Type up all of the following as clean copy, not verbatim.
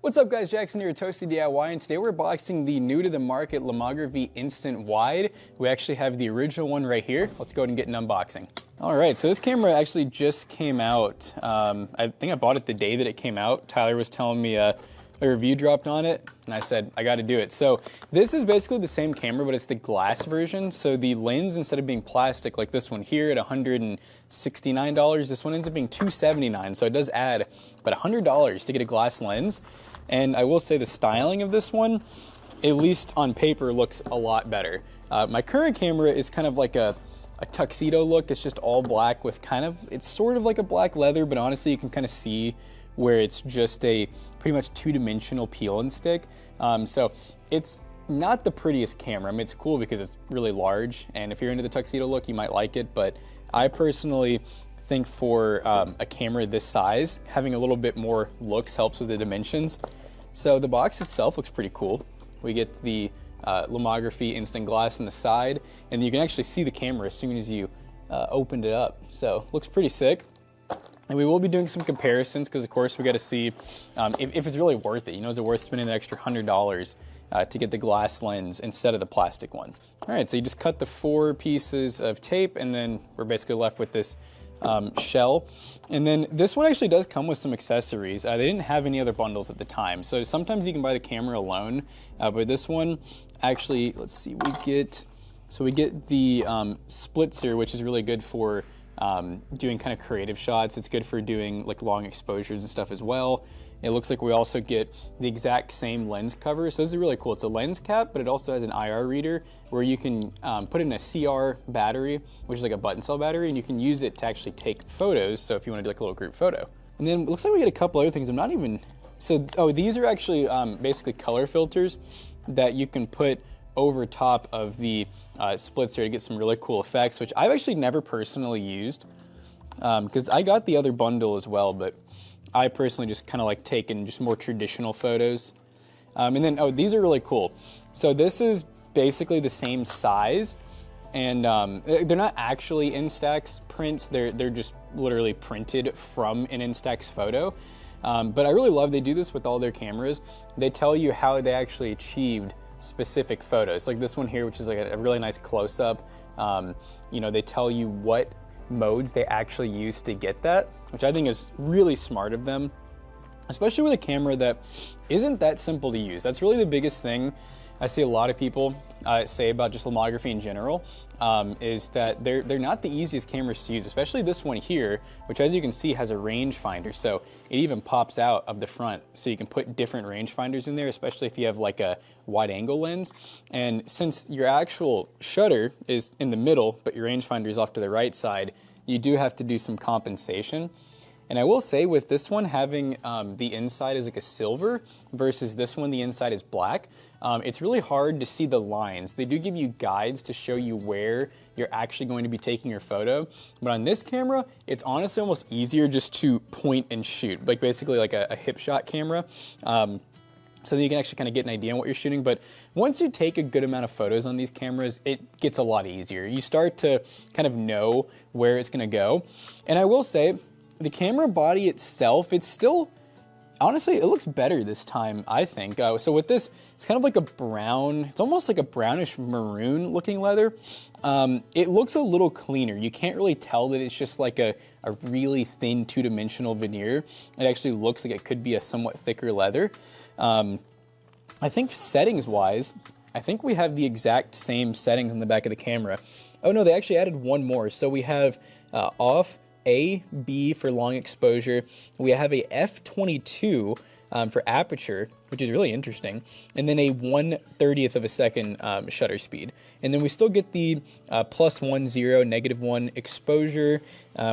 What's up guys, Jackson here at Toasty DIY, and today we're boxing the new to the market Lomography Instant Wide. We actually have the original one right here. Let's go ahead and get an unboxing. Alright, so this camera actually just came out. I think I bought it the day that it came out. Tyler was telling me a review dropped on it, and I said, I gotta do it. So this is basically the same camera, but it's the glass version. So the lens, instead of being plastic like this one here at $169, this one ends up being $279. So it does add about $100 to get a glass lens. And I will say the styling of this one, at least on paper, looks a lot better. My current camera is kind of like a tuxedo look. It's just all black with it's sort of like a black leather, but honestly you can kind of see where it's just a pretty much two-dimensional peel and stick. So it's not the prettiest camera. I mean, it's cool because it's really large, and if you're into the tuxedo look, you might like it, but I personally think for a camera this size, having a little bit more looks helps with the dimensions. So the box itself looks pretty cool. We get the Lomography Instant Glass on the side, and you can actually see the camera as soon as you opened it up. So looks pretty sick. And we will be doing some comparisons because, of course, we got to see if it's really worth it. You know, is it worth spending an extra $100 to get the glass lens instead of the plastic one? All right, so you just cut the 4 pieces of tape, and then we're basically left with this shell. And then this one actually does come with some accessories. They didn't have any other bundles at the time, so sometimes you can buy the camera alone, but this one actually, let's see, we get the splitzer, which is really good for doing kind of creative shots. It's good for doing like long exposures and stuff as well. It looks like we also get the exact same lens cover. So this is really cool. It's a lens cap, but it also has an IR reader where you can put in a CR battery, which is like a button cell battery, and you can use it to actually take photos. So if you want to do like a little group photo. And then it looks like we get a couple other things. I'm not even, oh, these are actually basically color filters that you can put over top of the splitzer to get some really cool effects, which I've actually never personally used because I got the other bundle as well, but I personally just kind of like taking just more traditional photos. And then, oh, these are really cool. So this is basically the same size, and they're not actually Instax prints. They're just literally printed from an Instax photo. But I really love they do this with all their cameras. They tell you how they actually achieved specific photos, like this one here, which is like a really nice close-up. You know, they tell you what modes they actually use to get that, which I think is really smart of them, especially with a camera that isn't that simple to use. That's really the biggest thing I see a lot of people say about just lomography in general, is that they're not the easiest cameras to use, especially this one here, which as you can see has a rangefinder. So it even pops out of the front, so you can put different rangefinders in there, especially if you have like a wide angle lens. And since your actual shutter is in the middle, but your rangefinder is off to the right side, you do have to do some compensation. And I will say with this one, having the inside is like a silver versus this one, the inside is black, it's really hard to see the lines. They do give you guides to show you where you're actually going to be taking your photo. But on this camera, it's honestly almost easier just to point and shoot, like basically like a hip shot camera. So that you can actually kind of get an idea on what you're shooting. But once you take a good amount of photos on these cameras, it gets a lot easier. You start to kind of know where it's gonna go. And I will say, the camera body itself, it's still, honestly, it looks better this time, I think. So with this, it's kind of like a brown, it's almost like a brownish maroon looking leather. It looks a little cleaner. You can't really tell that it's just like a really thin two-dimensional veneer. It actually looks like it could be a somewhat thicker leather. I think settings-wise, I think we have the exact same settings in the back of the camera. Oh no, they actually added one more. So we have off, A, B for long exposure. We have a f/22 for aperture, which is really interesting, and then a 1/30th of a second shutter speed. And then we still get the +1, 0, -1 exposure.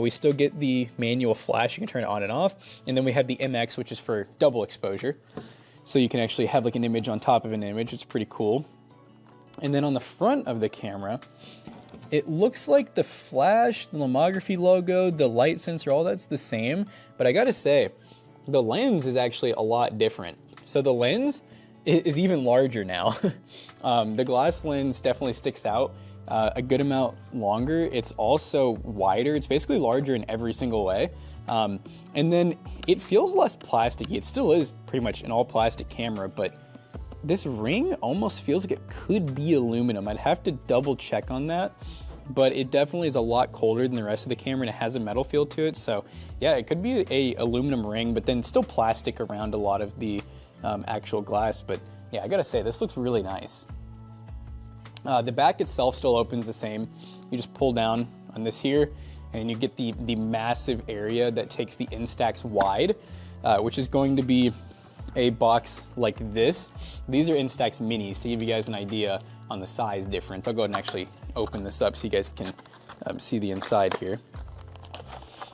We still get the manual flash. You can turn it on and off. And then we have the MX, which is for double exposure. So you can actually have like an image on top of an image. It's pretty cool. And then on the front of the camera, it looks like the flash, the Lomography logo, the light sensor, all that's the same. But I gotta say, the lens is actually a lot different. So the lens is even larger now. The glass lens definitely sticks out a good amount longer. It's also wider. It's basically larger in every single way. And then it feels less plasticky. It still is pretty much an all plastic camera, but this ring almost feels like it could be aluminum. I'd have to double check on that, but it definitely is a lot colder than the rest of the camera and it has a metal feel to it. So yeah, it could be a aluminum ring, but then still plastic around a lot of the actual glass. But yeah, I gotta say, this looks really nice. The back itself still opens the same. You just pull down on this here and you get the massive area that takes the Instax Wide, which is going to be a box like this. These are Instax Minis to give you guys an idea on the size difference. I'll go ahead and actually open this up so you guys can see the inside here.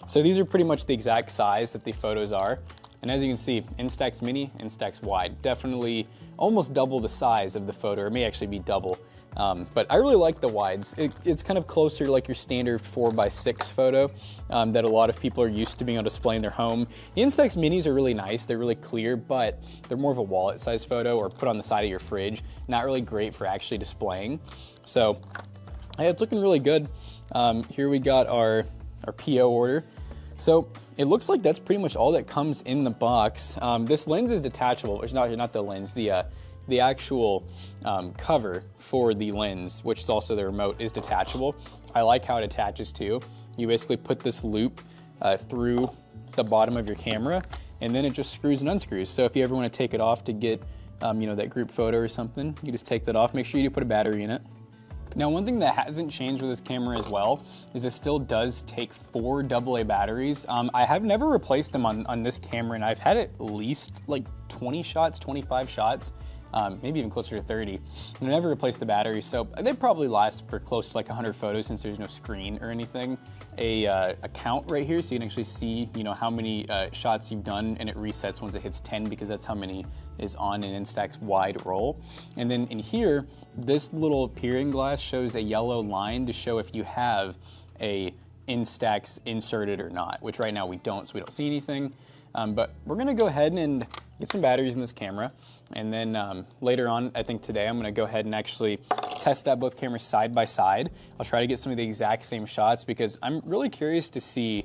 So these are pretty much the exact size that the photos are. And as you can see, Instax Mini, Instax Wide, definitely almost double the size of the photo, or it may actually be double. But I really like the wides. It's kind of closer to like your standard 4x6 photo that a lot of people are used to being able to display in their home. The Instax Minis are really nice. They're really clear, but they're more of a wallet size photo or put on the side of your fridge. Not really great for actually displaying. So yeah, it's looking really good. Here we got our PO order. So it looks like that's pretty much all that comes in the box. This lens is detachable. It's not the lens, the actual cover for the lens, which is also the remote, is detachable. I like how it attaches too. You basically put this loop through the bottom of your camera, and then it just screws and unscrews. So if you ever want to take it off to get that group photo or something, you just take that off. Make sure you do put a battery in it. Now, one thing that hasn't changed with this camera as well is it still does take 4 AA batteries. I have never replaced them on this camera, and I've had at least like 20 shots, 25 shots, maybe even closer to 30. And I never replaced the batteries, so they probably last for close to like 100 photos since there's no screen or anything. A count right here so you can actually see how many shots you've done, and it resets once it hits 10 because that's how many is on an Instax Wide roll. And then in here, this little peering glass shows a yellow line to show if you have a Instax inserted or not, which right now we don't, so we don't see anything. But we're gonna go ahead and get some batteries in this camera, and then later on, I think today, I'm gonna go ahead and actually test out both cameras side by side. I'll try to get some of the exact same shots because I'm really curious to see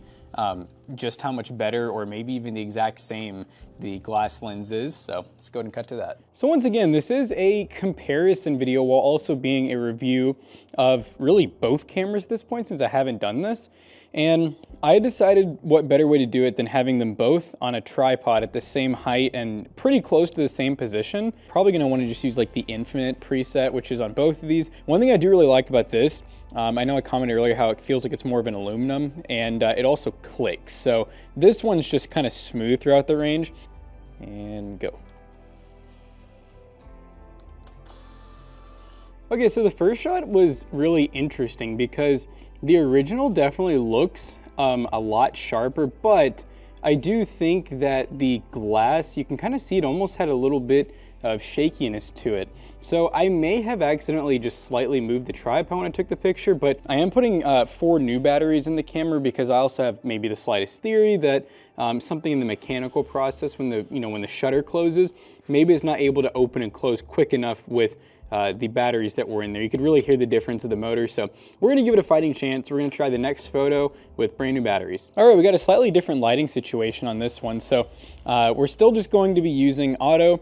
just how much better, or maybe even the exact same, the glass lens is. So let's go ahead and cut to that. So once again, this is a comparison video while also being a review of really both cameras at this point, since I haven't done this. And I decided what better way to do it than having them both on a tripod at the same height and pretty close to the same position. Probably gonna wanna just use like the infinite preset, which is on both of these. One thing I do really like about this, I know I commented earlier how it feels like it's more of an aluminum, and it also clicks. So this one's just kind of smooth throughout the range. And go. Okay, so the first shot was really interesting because the original definitely looks a lot sharper, but I do think that the glass, you can kind of see it almost had a little bit of shakiness to it. So I may have accidentally just slightly moved the tripod when I took the picture, but I am putting 4 new batteries in the camera because I also have maybe the slightest theory that something in the mechanical process when the shutter closes, maybe it's not able to open and close quick enough with the batteries that were in there. You could really hear the difference of the motor. So we're gonna give it a fighting chance. We're gonna try the next photo with brand new batteries. All right, we got a slightly different lighting situation on this one. So we're still just going to be using auto.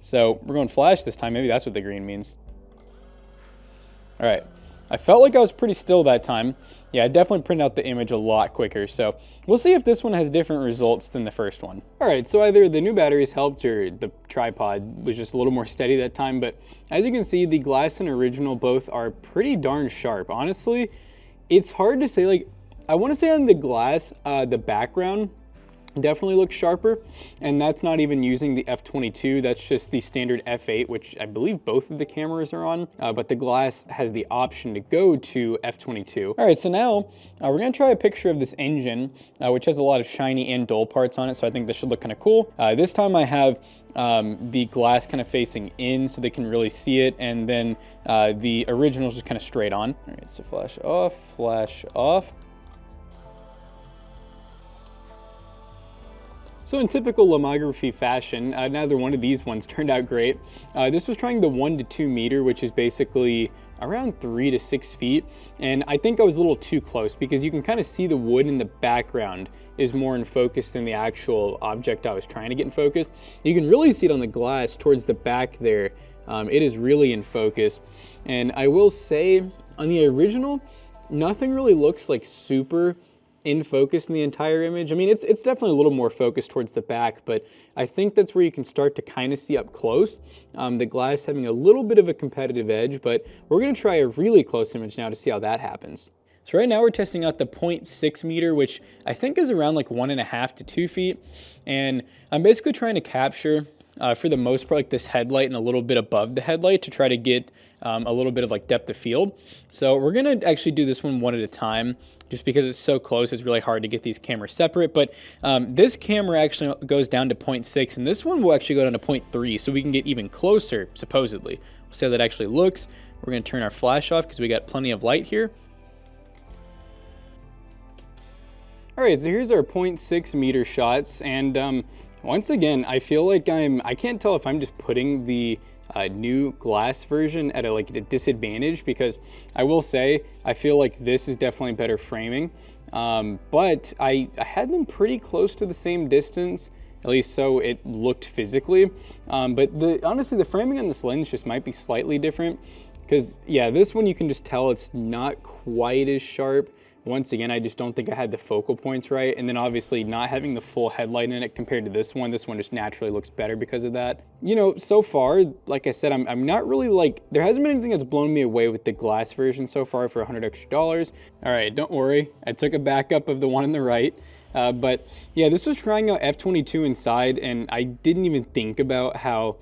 So we're going flash this time. Maybe that's what the green means. All right, I felt like I was pretty still that time. Yeah, I definitely printed out the image a lot quicker. So we'll see if this one has different results than the first one. All right, so either the new batteries helped or the tripod was just a little more steady that time. But as you can see, the glass and original both are pretty darn sharp. Honestly, it's hard to say. Like, I want to say on the glass, the background definitely looks sharper, and that's not even using the f/22. That's just the standard f/8, which I believe both of the cameras are on, but the glass has the option to go to f/22. All right, so now we're gonna try a picture of this engine, which has a lot of shiny and dull parts on it, so I think this should look kind of cool. This time I have the glass kind of facing in so they can really see it, and then the original is just kind of straight on. All right, so flash off, flash off. So in typical Lomography fashion, neither one of these ones turned out great. This was trying the 1 to 2 meter, which is basically around 3 to 6 feet. And I think I was a little too close because you can kind of see the wood in the background is more in focus than the actual object I was trying to get in focus. You can really see it on the glass towards the back there. It is really in focus. And I will say on the original, nothing really looks like super in focus in the entire image. I mean, it's definitely a little more focused towards the back, but I think that's where you can start to kind of see up close. The glass having a little bit of a competitive edge, but we're gonna try a really close image now to see how that happens. So right now we're testing out the 0.6 meter, which I think is around like 1.5 to 2 feet. And I'm basically trying to capture for the most part, like this headlight and a little bit above the headlight to try to get a little bit of like depth of field. So we're gonna actually do this one at a time, just because it's so close, it's really hard to get these cameras separate. But this camera actually goes down to 0.6, and this one will actually go down to 0.3, so we can get even closer, supposedly. We'll see how that actually looks. We're gonna turn our flash off because we got plenty of light here. All right, so here's our 0.6 meter shots, and once again, I feel like I can't tell if I'm just putting the new glass version at a disadvantage, because I will say, I feel like this is definitely better framing, but I had them pretty close to the same distance, at least so it looked physically, but honestly, the framing on this lens just might be slightly different, because yeah, this one you can just tell it's not quite as sharp. Once again, I just don't think I had the focal points right. And then obviously not having the full headlight in it compared to this one just naturally looks better because of that. You know, so far, like I said, I'm not really there hasn't been anything that's blown me away with the glass version so far for $100 extra. All right, don't worry. I took a backup of the one on the right. But yeah, this was trying out f/22 inside, and I didn't even think about how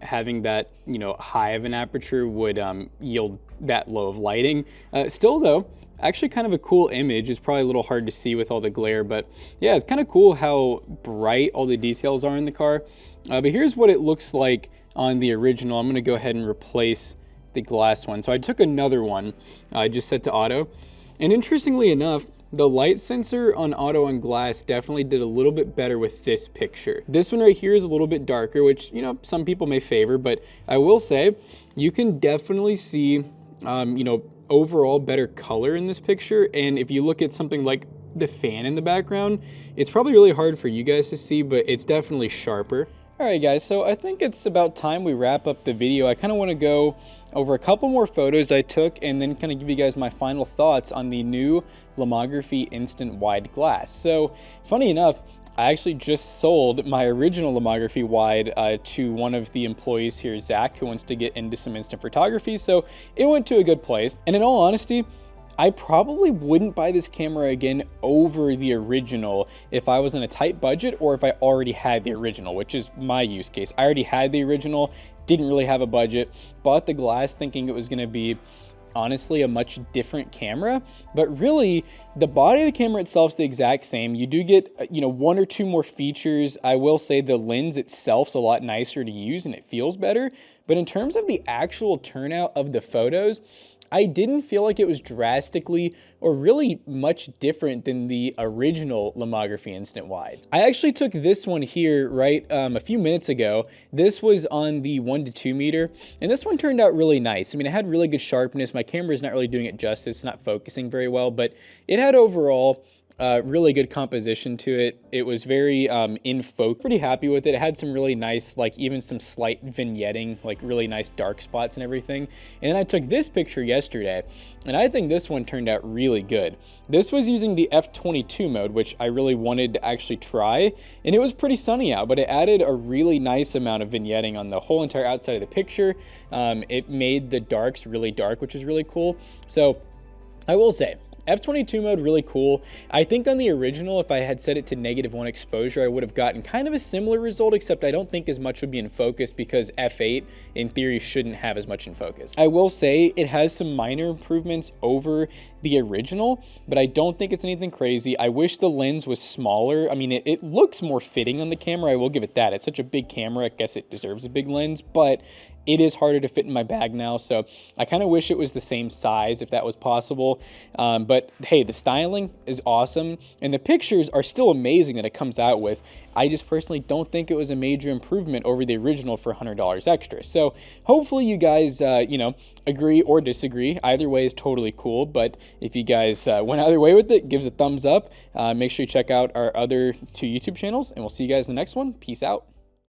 having that, high of an aperture would yield that low of lighting. Still though, actually kind of a cool image. It's probably a little hard to see with all the glare, but yeah, it's kind of cool how bright all the details are in the car. But here's what it looks like on the original. I'm gonna go ahead and replace the glass one. So I took another one, I just set to auto. And interestingly enough, the light sensor on auto and glass definitely did a little bit better with this picture. This one right here is a little bit darker, which, some people may favor, but I will say you can definitely see, overall better color in this picture. And if you look at something like the fan in the background, it's probably really hard for you guys to see, but it's definitely sharper. All right, guys, so I think it's about time we wrap up the video. I kind of want to go over a couple more photos I took and then kind of give you guys my final thoughts on the new Lomography Instant Wide glass. So funny enough, I actually just sold my original Lomography Wide to one of the employees here, Zach, who wants to get into some instant photography. So it went to a good place. And in all honesty, I probably wouldn't buy this camera again over the original if I was in a tight budget or if I already had the original, which is my use case. I already had the original, didn't really have a budget, bought the glass thinking it was gonna be honestly a much different camera, but really the body of the camera itself is the exact same. You do get, one or two more features. I will say the lens itself is a lot nicer to use and it feels better, but in terms of the actual turnout of the photos, I didn't feel like it was drastically or really much different than the original Lomography Instant Wide. I actually took this one here a few minutes ago. This was on the 1 to 2 meter, and this one turned out really nice. I mean, it had really good sharpness. My camera is not really doing it justice, not focusing very well, but it had overall really good composition to it. It was very in focus. Pretty happy with it. It had some really nice, even some slight vignetting, really nice dark spots and everything. And then I took this picture yesterday, and I think this one turned out really good. This was using the f/22 mode, which I really wanted to actually try, and it was pretty sunny out, but it added a really nice amount of vignetting on the whole entire outside of the picture. It made the darks really dark, which is really cool. So I will say, f/22 mode, really cool. I think on the original, if I had set it to -1 exposure, I would have gotten kind of a similar result, except I don't think as much would be in focus because f8 in theory shouldn't have as much in focus. I will say it has some minor improvements over the original, but I don't think it's anything crazy. I wish the lens was smaller. I mean, it looks more fitting on the camera. I will give it that. It's such a big camera. I guess it deserves a big lens, but it is harder to fit in my bag now, so I kind of wish it was the same size if that was possible. But But hey, the styling is awesome, and the pictures are still amazing that it comes out with. I just personally don't think it was a major improvement over the original for $100 extra. So hopefully you guys, agree or disagree. Either way is totally cool, but if you guys went either way with it, give us a thumbs up. Make sure you check out our other 2 YouTube channels, and we'll see you guys in the next one. Peace out.